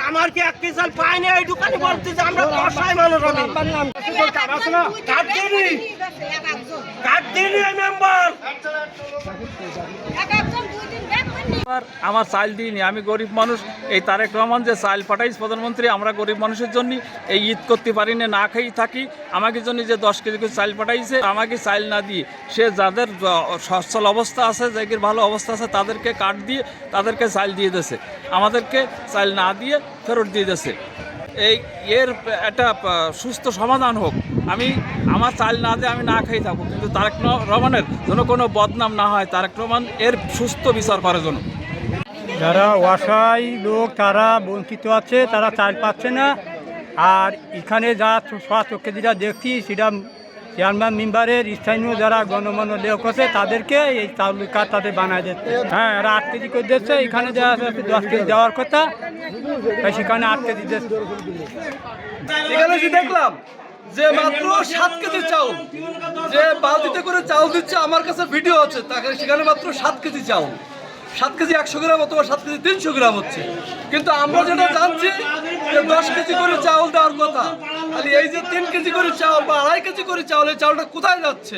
আমার কি এক কেজি চাল পাই না? এই দোকানে বলতে যে আমরা কষাই মানুষ। মেম্বার আমার চাল দিইনি, আমি গরিব মানুষ। এই তারেক রহমান যে চাল পাঠাইছে প্রধানমন্ত্রী, আমরা গরিব মানুষের জন্য এই ঈদ করতে পারি না, না খেয়েই থাকি। আমাকে জন্য যে 10 কেজি করে চাল পাঠাইছে, আমাকে চাল না দিয়ে সে যাদের সচ্ছল অবস্থা আছে, যাদের ভালো অবস্থা আছে, তাদেরকে কার্ড দিয়ে তাদেরকে চাল দিয়ে দিয়েছে, আমাদেরকে চাল না দিয়ে ফেরত দিয়ে দিয়েছে। এর একটা সুস্থ সমাধান হোক। আমার চাল না দিয়ে আমি না খেয়ে থাকবো, কিন্তু তারেক রহমানের যেন কোনো বদনাম না হয়। তারেক রহমান এর সুস্থ বিচার করার জন্য। যারা অসহায় লোক তারা বঞ্চিত আছে, তারা চাল পাচ্ছে না। আর এখানে যা চোখে যেটা দেখছি সেটা চেয়ারম্যান মেম্বারের স্থানীয় যারা গণমান্য লোক আছে তাদেরকে এই চাউল কার্ড তাদের বানায় দিচ্ছে। হ্যাঁ, এরা 8 কেজি করে দিচ্ছে। এখানে যা 10 কেজি দেওয়ার কথা, তাই সেখানে 8 কেজি দিচ্ছে। এখানে যে দেখলাম যে মাত্র 7 কেজি চাউল, যে বালতিতে করে চাউল দিচ্ছে, আমার কাছে ভিডিও আছে, তাকে সেখানে মাত্র 7 কেজি চাউল, 7 কেজি 100 গ্রাম অথবা 7 কেজি 300 গ্রাম হচ্ছে। কিন্তু আমরা যেটা জানছি যে 10 কেজি করে চাউল দেওয়ার কথা, খালি এই যে 3 কেজি করে চাউল বা 2.5 কেজি করে চাউল, এই চাউলটা কোথায় যাচ্ছে?